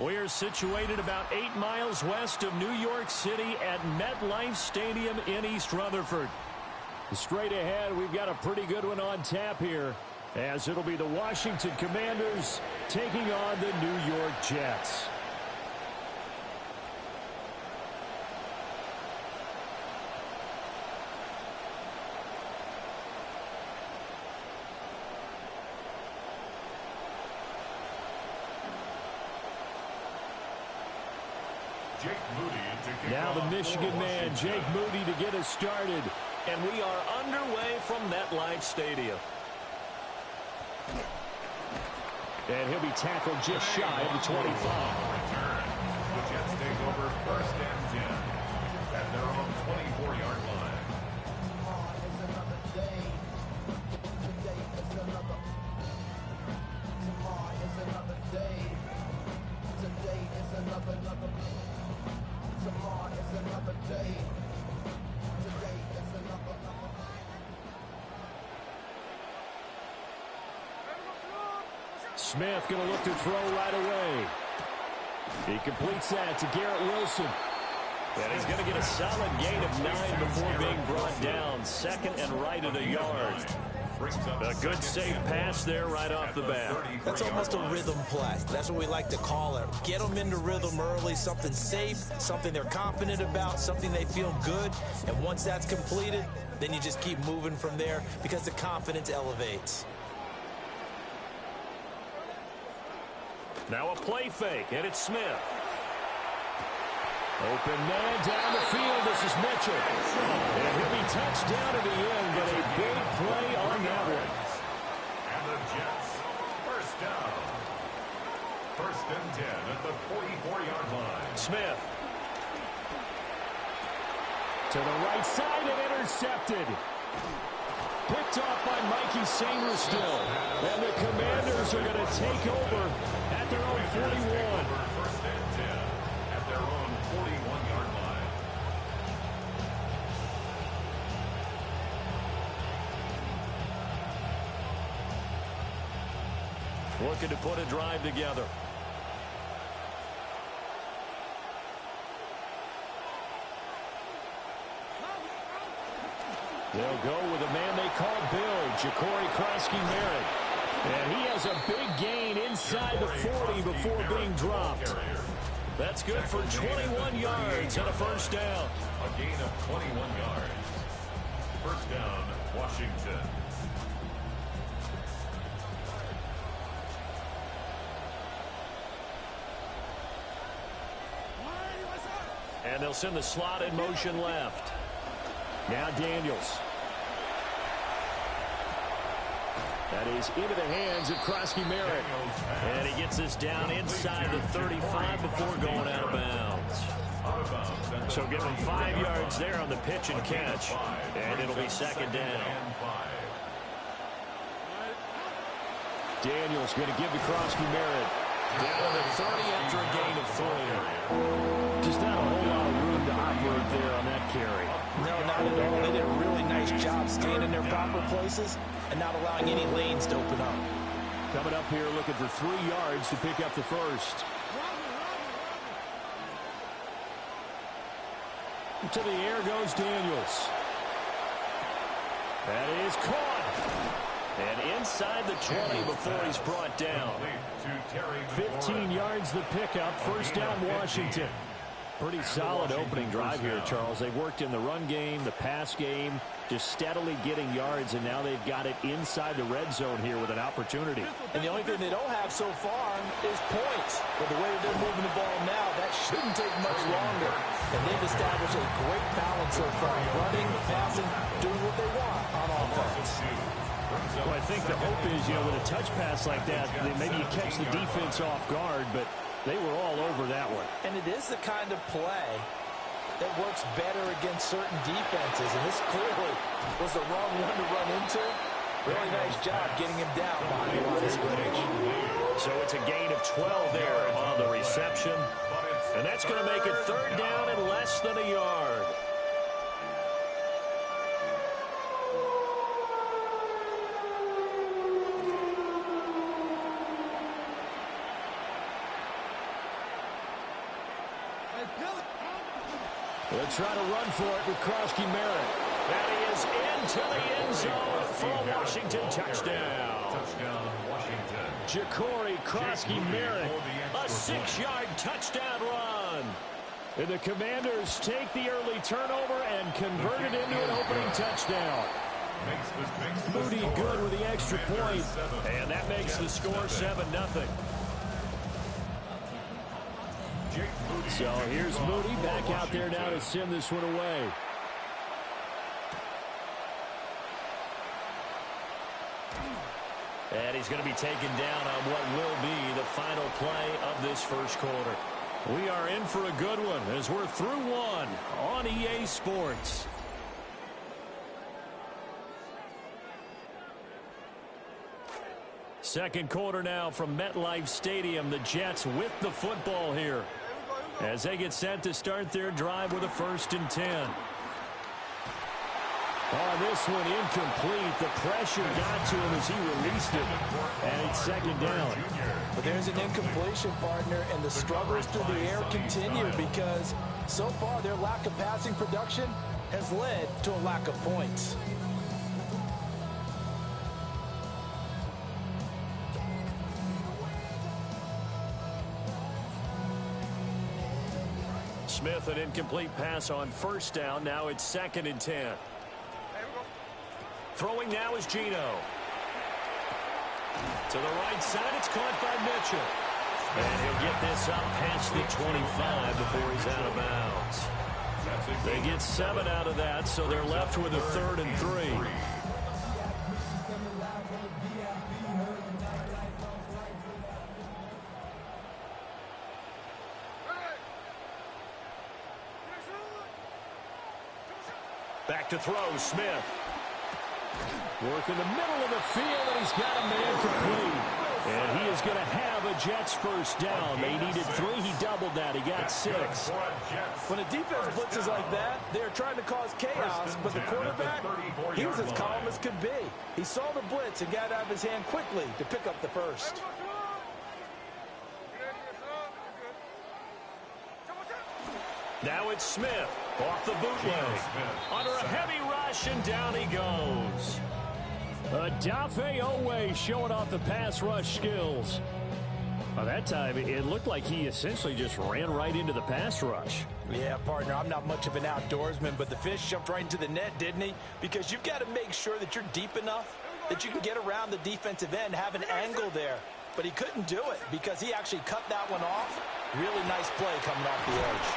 We're situated about 8 miles west of New York City at MetLife Stadium in East Rutherford. Straight ahead, we've got a pretty good one on tap here, as it'll be the Washington Commanders taking on the New York Jets. Now the Michigan man, Jake Moody, to get us started. And we are underway from MetLife Stadium. And he'll be tackled just shy of the 25. The Jets take over 1st and 10 at their own 24-yard line. Smith going to look to throw right away. He completes that to Garrett Wilson. And he's going to get a solid gain of 9 before being brought down. 2nd and right at a yard. A good safe pass there right off the bat. That's almost a rhythm play. That's what we like to call it. Get them into rhythm early, something safe, something they're confident about, something they feel good. And once that's completed, then you just keep moving from there because the confidence elevates. Now a play fake, and it's Smith. Open man down the field. This is Mitchell. And he'll be touched down to the end, but a big play on that one. And the Jets, 1st down. 1st and 10 at the 44-yard line. Smith. To the right side and intercepted. Picked off by Mikey Sainristil. And the Commanders are going to take over at their own 41. 1st and 10 at their own 41-yard line. Looking to put a drive together. They'll go with a man they call Bill, Ja'Cory Krosky-Merritt. And he has a big gain inside the 40 before being dropped. That's good for 21 yards and a 1st down. A gain of 21 yards. 1st down, Washington. And they'll send the slot in motion left. Now Daniels. That is into the hands of Krosky-Merritt. And he gets this down inside the 35 before going out of bounds. So give him 5 yards there on the pitch and catch. And it'll be 2nd down. Daniels going to give to Krosky-Merritt. Down to the 30 after a gain of 3. Just not a whole lot of room to operate there on that carry. No, not at all. They did a really nice job staying in their proper places and not allowing any lanes to open up. Coming up here looking for 3 yards to pick up the 1st. To the air goes Daniels. That is caught. And inside the 20 before he's brought down. 15 yards the pickup. 1st down Washington. Pretty solid opening drive here, Charles. They've worked in the run game, the pass game, just steadily getting yards, and now they've got it inside the red zone here with an opportunity. And the only thing they don't have so far is points. But the way they're moving the ball now, that shouldn't take much longer. And they've established a great balance so far. Running, passing, doing what they want on offense. Well, I think the hope is, with a touch pass like that, maybe you catch the defense off guard, but they were all over that one. And it is the kind of play that works better against certain defenses. And this clearly was the wrong one to run into. Really nice job getting him down behind the line of scrimmage. So it's a gain of 12 there on the reception. And that's going to make it 3rd down and less than a yard. They'll try to run for it with Krosky-Merritt. And he is into the end zone for a Washington touchdown. Touchdown, Washington. Ja'Cory Krosky-Merritt, a 6-yard touchdown run. And the Commanders take the early turnover and convert it into an opening touchdown. Moody good with the extra point. And that makes the score 7-0. So here's Moody back out there now to send this one away. And he's going to be taken down on what will be the final play of this first quarter. We are in for a good one as we're through one on EA Sports. Second quarter now from MetLife Stadium. The Jets with the football here as they get set to start their drive with a 1st and 10. Oh, this one incomplete. The pressure got to him as he released it. And it's 2nd down. But there's an incompletion, partner, and the struggles through the air continue because so far their lack of passing production has led to a lack of points. Smith, an incomplete pass on 1st down. Now it's 2nd and 10. Throwing now is Geno. To the right side, it's caught by Mitchell. And he'll get this up past the 25 before he's out of bounds. They get 7 out of that, so they're left with a 3rd and 3. Back to throw, Smith. Work in the middle of the field, and he's got a man complete. And he is going to have a Jets 1st down. They needed 3. He doubled that. He got 6. When a defense blitzes like that, they're trying to cause chaos, but the quarterback, he was as calm as could be. He saw the blitz and got it out of his hand quickly to pick up the 1st. Now it's Smith off the bootleg. Under a heavy rush, and down he goes. Dafe Owe showing off the pass rush skills. By that time, it looked like he essentially just ran right into the pass rush. Yeah, partner, I'm not much of an outdoorsman, but the fish jumped right into the net, didn't he? Because you've got to make sure that you're deep enough that you can get around the defensive end, have an angle there. But he couldn't do it because he actually cut that one off. Really nice play coming off the edge.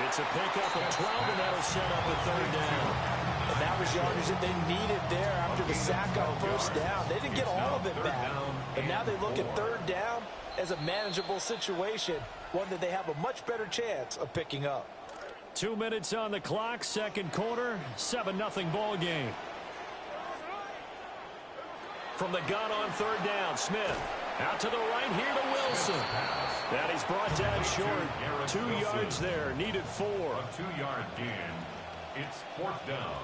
It's a pickup of 12, and that'll set up a 3rd down. And that was yardage that they needed there after the sack on 1st down. They didn't get all of it back. But now they look at 3rd down as a manageable situation, one that they have a much better chance of picking up. 2 minutes on the clock, 2nd quarter, 7-0 ball game. From the gun on 3rd down, Smith. Out to the right here to Wilson. And he's brought down short. 2 yards there, needed 4. A 2-yard gain. It's 4th down.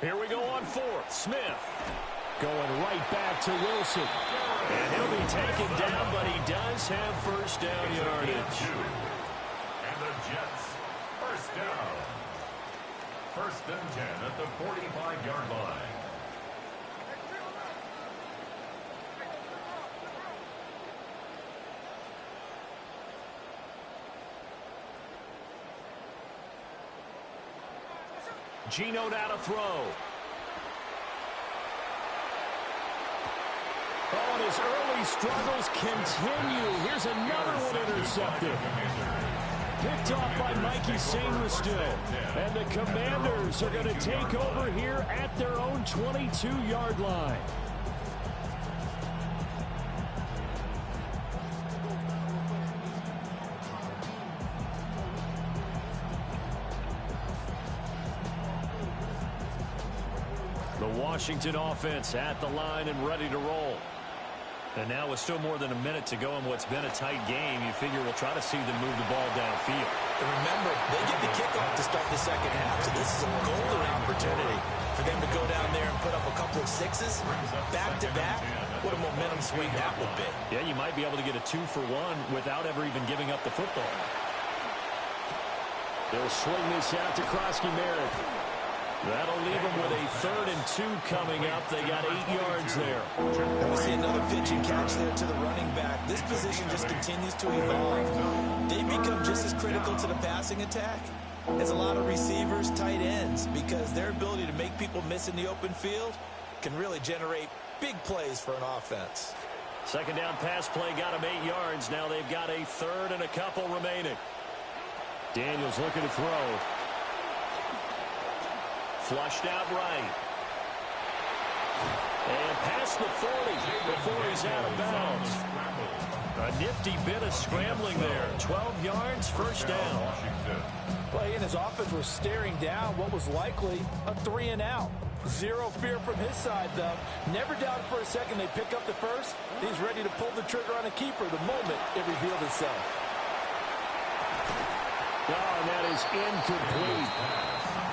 Here we go on 4th. Smith. Going right back to Wilson. And he'll be taken down, but he does have 1st down yardage. And the Jets, 1st down. 1st and 10 at the 45-yard line. Geno now to throw. Oh, and his early struggles continue. Here's another one intercepted. Picked off by Mikey Sainristil. And the Commanders are going to take over here at their own 22-yard line. The Washington offense at the line and ready to roll. And now with still more than a minute to go in what's been a tight game, you figure we'll try to see them move the ball downfield. And remember, they get the kickoff to start the second half, so this is a golden opportunity for them to go down there and put up a couple of sixes back-to-back. What a momentum swing that would be. Yeah, you might be able to get a 2-for-1 without ever even giving up the football. They'll swing this out to Krosky-Merritt. That'll leave them with a 3rd and 2 coming up. They got 8 yards there. And we see another pitch and catch there to the running back. This position just continues to evolve. They become just as critical to the passing attack as a lot of receivers, tight ends, because their ability to make people miss in the open field can really generate big plays for an offense. Second down pass play got them 8 yards. Now they've got a 3rd and a couple remaining. Daniels looking to throw. Flushed out right. And past the 40 before he's out of bounds. A nifty bit of scrambling there. 12 yards, first down. Well, he and his offense were staring down what was likely a 3-and-out. Zero fear from his side, though. Never doubted for a second they pick up the first. He's ready to pull the trigger on a keeper the moment it revealed itself. Oh, and that is incomplete.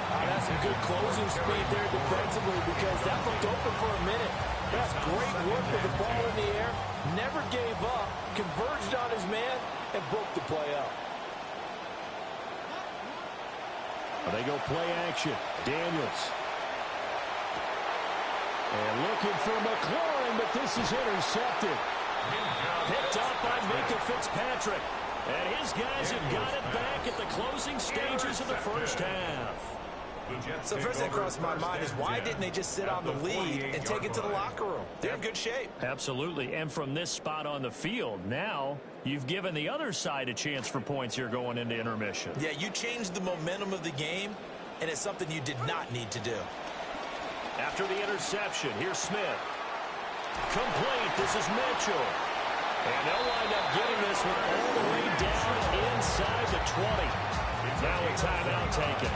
That's some good closing speed there defensively because that looked open for a minute. That's great work with the ball in the air. Never gave up, converged on his man, and broke the play up. They go play action. Daniels. And looking for McLaurin, but this is intercepted. Picked up by Minka Fitzpatrick. And his guys have got it back at the closing stages of the first half. So the first thing that crossed my mind is why didn't they just sit on the lead and take it to the locker room? They're in good shape. Absolutely. And from this spot on the field, now you've given the other side a chance for points here going into intermission. Yeah, you changed the momentum of the game, and it's something you did not need to do. After the interception, here's Smith. Complete. This is Mitchell. And they'll wind up getting this one all the way down inside the 20. Now a timeout taken.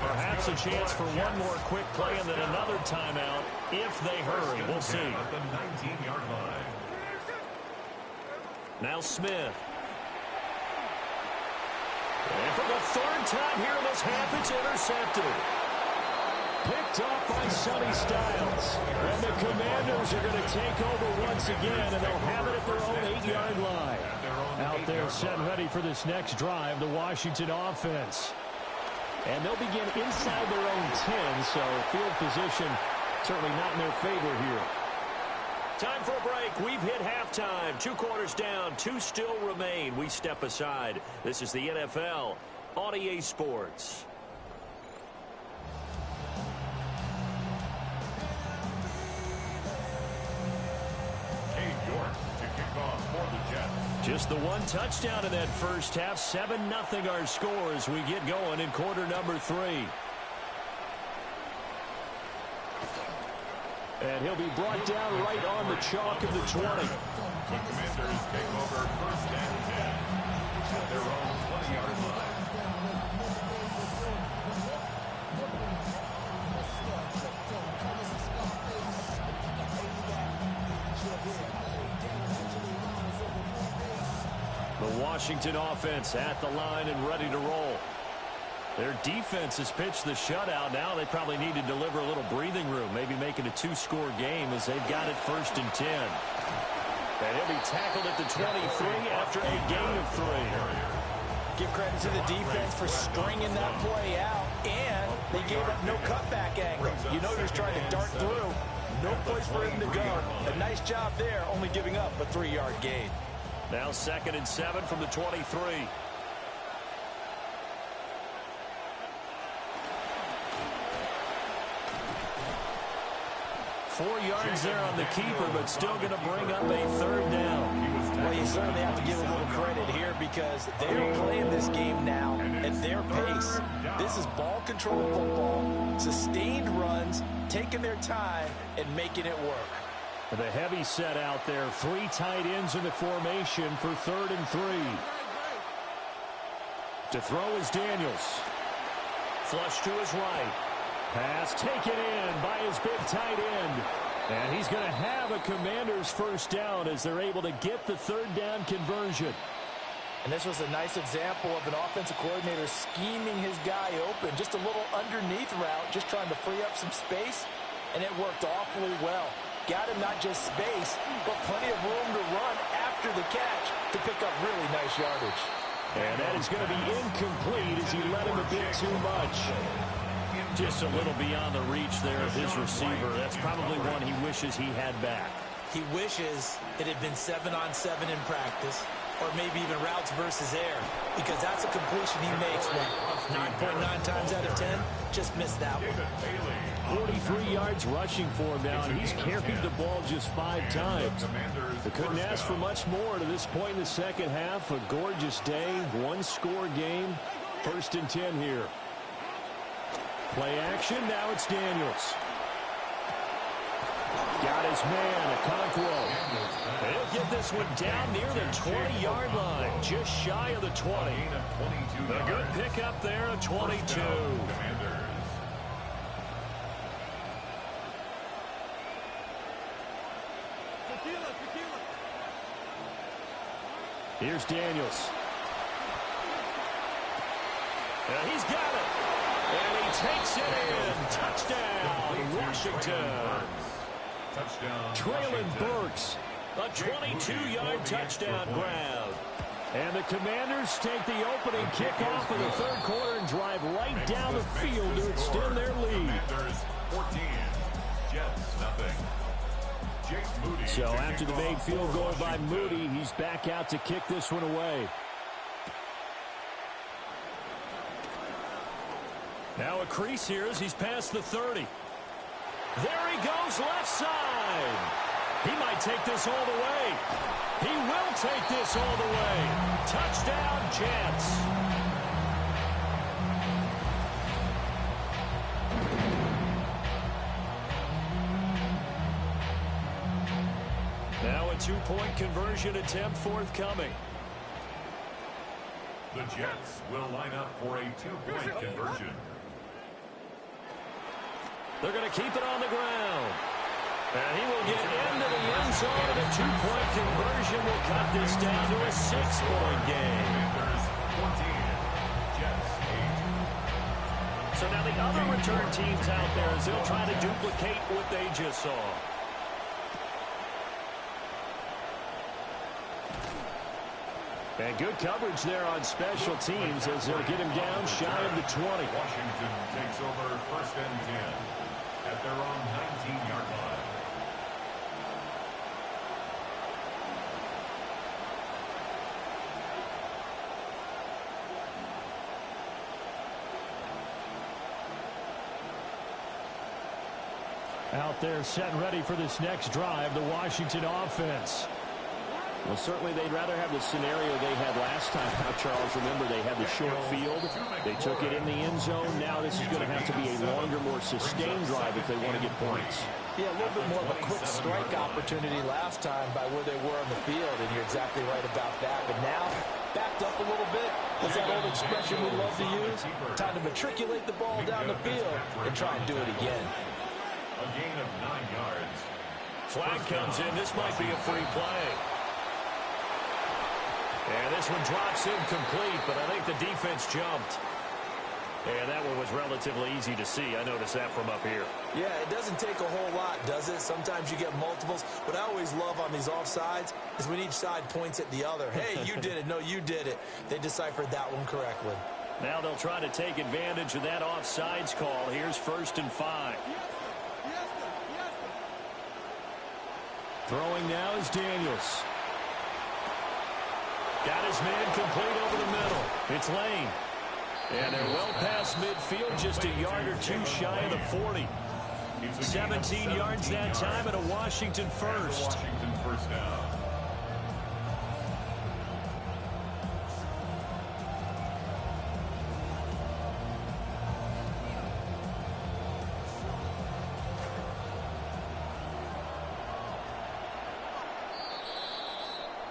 Perhaps a chance for one more quick play and then another timeout if they hurry. We'll see. At the 19-yard line. Now Smith. And for the 3rd time here in this half, it's intercepted. Picked off by Sonny Styles. And the Commanders are going to take over once again, and they'll have it at their own 8-yard line. Out there set ready for this next drive, the Washington offense. And they'll begin inside their own 10, so field position certainly not in their favor here. Time for a break. We've hit halftime. 2 quarters down, 2 still remain. We step aside. This is the NFL on EA Sports. Just the one touchdown in that first half. 7-0 our score as we get going in quarter number 3. And he'll be brought down right on the chalk of the 20. The Commanders take over 1st and 10 at their own 20-yard line. The Washington offense at the line and ready to roll. Their defense has pitched the shutout. Now they probably need to deliver a little breathing room, maybe make it a 2-score game as they've got it 1st and 10. And he'll be tackled at the 23 after a gain of 3. Give credit to the defense for stringing that play out, and they gave up no cutback angle. You know he's trying to dart through. No place for him to go. A nice job there, only giving up a 3-yard gain. Now 2nd and 7 from the 23. Four yards there on the keeper, but still going to bring up a 3rd down. Well, you certainly have to give a little credit here because they're playing this game now at their pace. This is ball control football, sustained runs, taking their time, and making it work. The heavy set out there. 3 tight ends in the formation for 3rd and 3. To throw is Daniels. Flush to his right. Pass taken in by his big tight end. And he's going to have a Commanders first down as they're able to get the third down conversion. And this was a nice example of an offensive coordinator scheming his guy open. Just a little underneath route, just trying to free up some space, and it worked awfully well. Got him not just space, but plenty of room to run after the catch to pick up really nice yardage. And that is going to be incomplete as he led him a bit too much. Just a little beyond the reach there of his receiver. That's probably one he wishes he had back. He wishes it had been 7-on-7 in practice, or maybe even routes versus air, because that's a completion he makes 9.9 times out of 10. Just missed that one. 43 yards rushing for him now, and he's carried the ball just 5 times. They couldn't ask for much more to this point in the second half. A gorgeous day, one-score game. 1st and 10 here. Play action, now it's Daniels. Got his man, Okonkwo. He'll get this one down near the 20-yard line, just shy of the 20. A good pickup there, a 22. Here's Daniels. And he's got it. And he takes it in. Touchdown, Washington. Traylon Burks, a 22-yard touchdown grab. And the Commanders take the opening kickoff of the third quarter and drive right down the field to extend their lead. 14, Jets nothing. So after the made field goal by Moody, he's back out to kick this one away. Now a crease here as he's past the 30. There he goes, left side. He might take this all the way. He will take this all the way. Touchdown, Jets. Now a two-point conversion attempt forthcoming. The Jets will line up for a two-point conversion. They're going to keep it on the ground. And he will get into the end zone. And a two-point conversion will cut this down to a 6-point game. 14, Jets 8. So now the other return teams out there as they'll try to duplicate what they just saw. And good coverage there on special teams as they'll get him down shy of the 20. Washington takes over 1st and 10 at their own 19-yard line. Out there set and ready for this next drive, the Washington offense. Well, certainly they'd rather have the scenario they had last time out, Charles. Remember, they had the short field. They took it in the end zone. Now this is going to have to be a longer, more sustained drive if they want to get points. Yeah, a little bit more of a quick strike opportunity last time by where they were on the field, and you're exactly right about that. But now, backed up a little bit. What's that old expression we love to use? Time to matriculate the ball down the field and try and do it again. A gain of 9 yards. Flag comes in. This might be a free play. And this one drops incomplete, but I think the defense jumped. And that one was relatively easy to see. I noticed that from up here. Yeah, it doesn't take a whole lot, does it? Sometimes you get multiples. What I always love on these offsides is when each side points at the other. Hey, you did it. No, you did it. They deciphered that one correctly. Now they'll try to take advantage of that offsides call. Here's 1st and 5. Throwing now is Daniels. Got his man complete over the middle. It's Lane. And they're well past midfield, just a yard or two shy of the 40. 17 yards that time and a Washington first. Washington first down.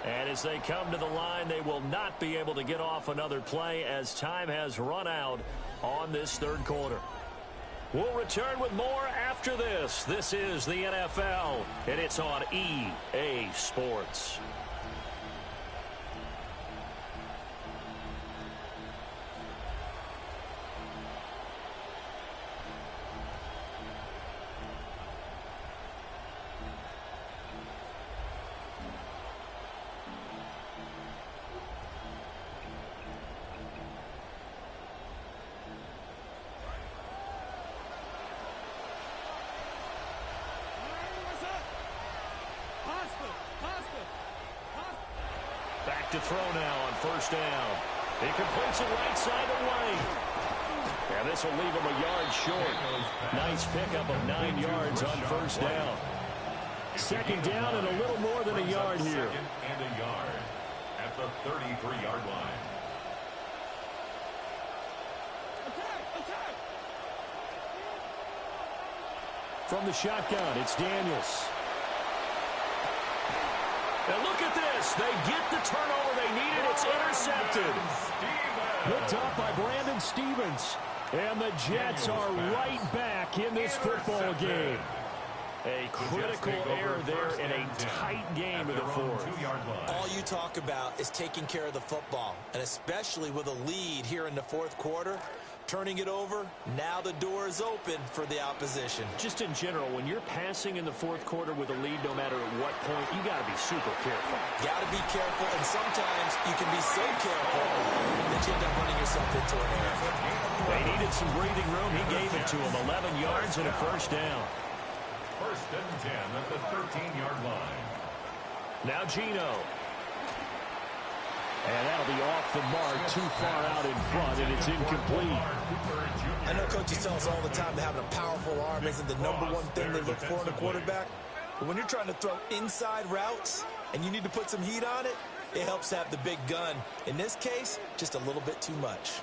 And as they come to the line, they will not be able to get off another play as time has run out on this third quarter. We'll return with more after this. This is the NFL, and it's on EA Sports. Back to throw now on first down. He completes it right side of White. And this will leave him a yard short. Nice pickup of 9 yards on first down. Second down and a little more than a yard here. Second and a yard at the 33-yard line. From the shotgun, it's Daniels. And look at this. They get the turnover they needed. It's intercepted. Picked up by Brandon Stevens. And the Jets are right back in this football game. A critical error there in a tight game in the fourth. All you talk about is taking care of the football, and especially with a lead here in the fourth quarter. Turning it over, now the door is open for the opposition. Just in general, when you're passing in the fourth quarter with a lead, no matter at what point, you got to be super careful. Got to be careful, and sometimes you can be so careful that you end up running yourself into an error. They needed some breathing room. He gave it to them. 11 yards and a first down. First and 10 at the 13-yard line. Now Gino. And that'll be off the mark, too far out in front, and it's incomplete. I know coaches tell us all the time that having a powerful arm isn't the number one thing they look for in a quarterback. But when you're trying to throw inside routes and you need to put some heat on it, it helps have the big gun. In this case, just a little bit too much.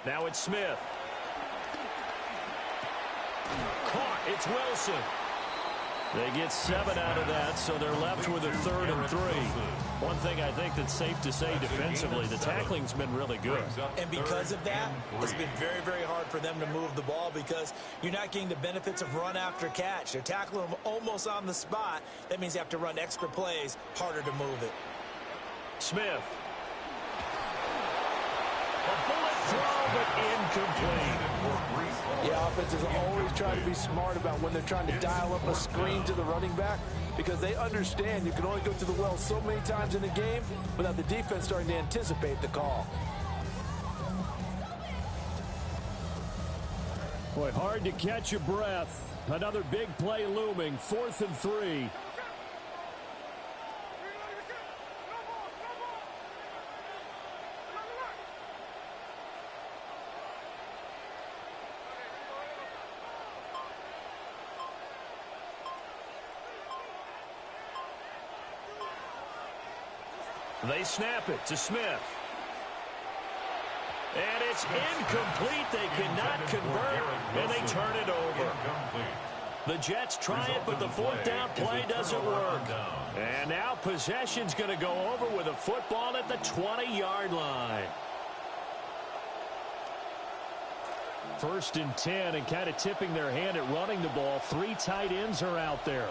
Now it's Smith. Caught. It's Wilson. They get 7 out of that, so they're left with a 3rd and 3. One thing I think that's safe to say defensively, the tackling's been really good. And because of that, it's been very, very hard for them to move the ball because you're not getting the benefits of run after catch. They're tackling them almost on the spot. That means you have to run extra plays, harder to move it. Smith. A bullet throw, but incomplete. Yeah, offenses are always trying to be smart about when they're trying to dial up a screen to the running back because they understand you can only go to the well so many times in a game without the defense starting to anticipate the call. Boy, hard to catch your breath. Another big play looming. 4th and 3. They snap it to Smith. And it's incomplete. They cannot convert, and they turn it over. The Jets try it, but the 4th down play doesn't work. And now possession's going to go over with a football at the 20-yard line. 1st and 10, and kind of tipping their hand at running the ball. 3 tight ends are out there.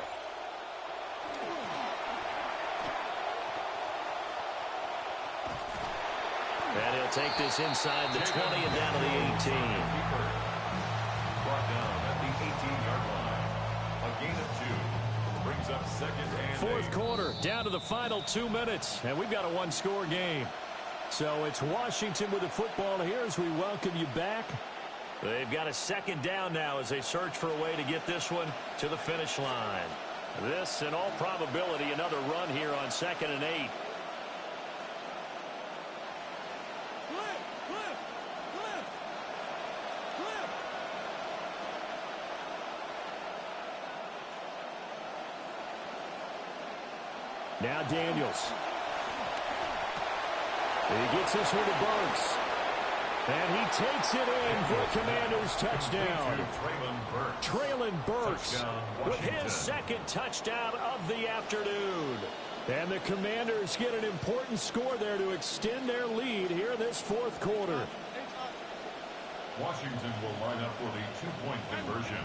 And he'll take this inside the 20 and down to the 18. Brought down at the 18-yard line. A gain of 2. Brings up 2nd and 4th 8. quarter, down to the final 2 minutes. And we've got a 1-score game. So it's Washington with the football here as we welcome you back. They've got a 2nd down now as they search for a way to get this one to the finish line. This, in all probability, another run here on 2nd and 8. Now Daniels. He gets this one to Burks. And he takes it in for a Commanders touchdown. Traylon Burks with his 2nd touchdown of the afternoon. And the Commanders get an important score there to extend their lead here in this fourth quarter. Washington will line up for the two-point conversion.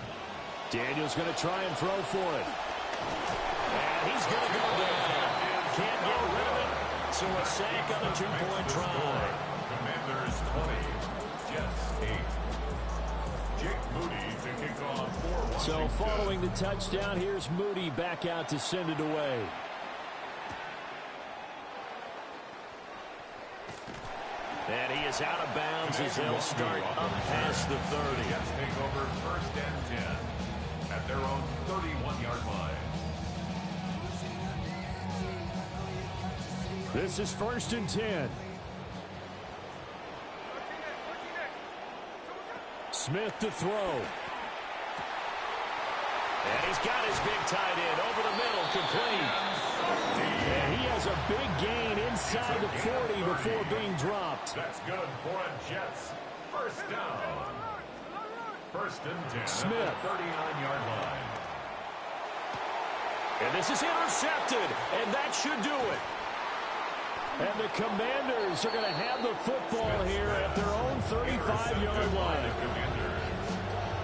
Daniel's going to try and throw for it. And he's going to go down. Can't get rid of it. So a sack on a two-point try. Commanders 20, Jets 8. Jake Moody to kick off for Washington. So following the touchdown, here's Moody back out to send it away. And he is out of bounds as they'll start up past the 30. Jets take over first and 10 at their own 31-yard line. This is first and 10. Smith to throw. And he's got his big tight end over the middle, complete. And he has a big gain inside the 40 before being dropped. That's good for a Jets. First down. First and 10 Smith. at the 39-yard line. And this is intercepted, and that should do it. And the Commanders are going to have the football here at their own 35-yard line.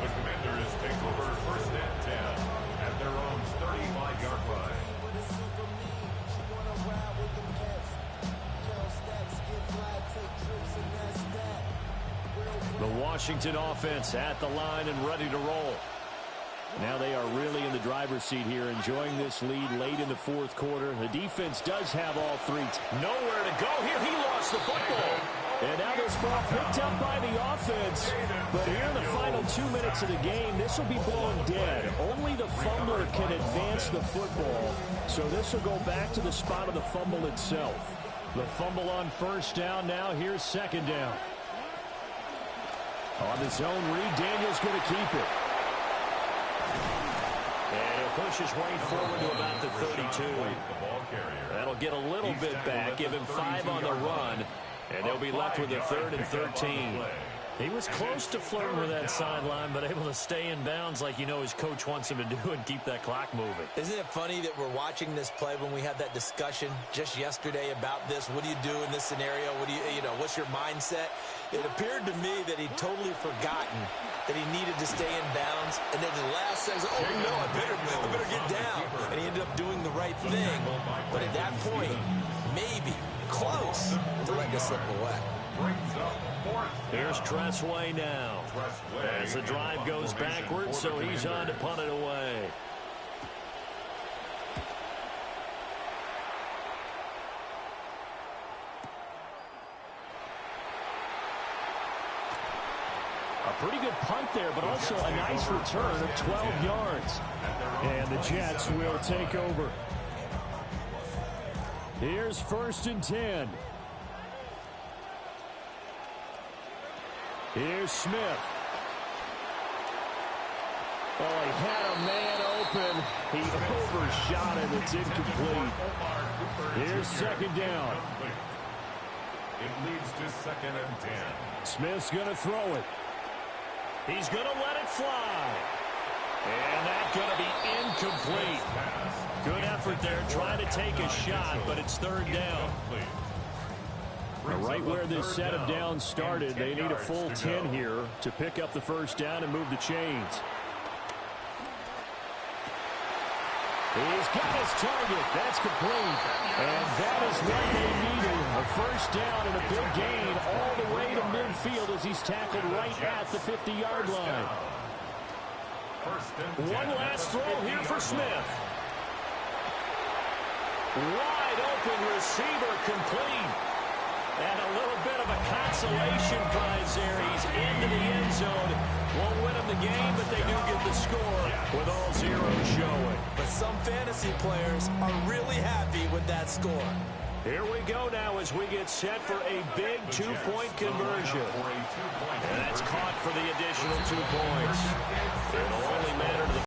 The Commanders take over first and 10 at their own 35-yard line. The Washington offense at the line and ready to roll. Now they are really in the driver's seat here, enjoying this lead late in the fourth quarter. The defense does have all three. Nowhere to go here. He lost the football. And now this ball picked up by the offense. But here in the final 2 minutes of the game, this will be blown dead. Only the fumbler can advance the football. So this will go back to the spot of the fumble itself. The fumble on first down now. Here's second down. On the zone read, Daniel's going to keep it. And he'll push his way forward to about the 32. That'll get a little bit back, give him 5 on the run, and they'll be left with a 3rd and 13. He was close to flirting with that sideline, but able to stay in bounds like his coach wants him to do and keep that clock moving. Isn't it funny that we're watching this play when we had that discussion just yesterday about this? What do you do in this scenario? What do what's your mindset? It appeared to me that he'd totally forgotten that he needed to stay in bounds, and then the last second, oh no, I better get down. And he ended up doing the right thing. But at that point, maybe close to letting it slip away. Here's Tressway now. As the drive goes backwards, so he's on to punt it away. A pretty good punt there, but also a nice return of 12 yards. And the Jets will take over. Here's first and 10. Here's Smith. Oh, he had a man open. He overshot him. It's incomplete. Here's second down. It leads to second and 10. Smith's going to throw it. He's going to let it fly. And that's going to be incomplete. Good effort there trying to take a shot, but it's third down. Right where this set of downs started, they need a full 10 here to pick up the first down and move the chains. He's got his target. That's complete. And that is what they needed. A first down and a big gain all the way to midfield as he's tackled right at the 50-yard line. One last throw here for Smith. Wide open receiver, complete. And a little bit of a consolation prize there. He's into the end zone. Won't win him the game, but they do get the score with all zeros showing. But some fantasy players are really happy with that score. Here we go now as we get set for a big two-point conversion. And that's caught for the additional 2 points. It'll only matter to the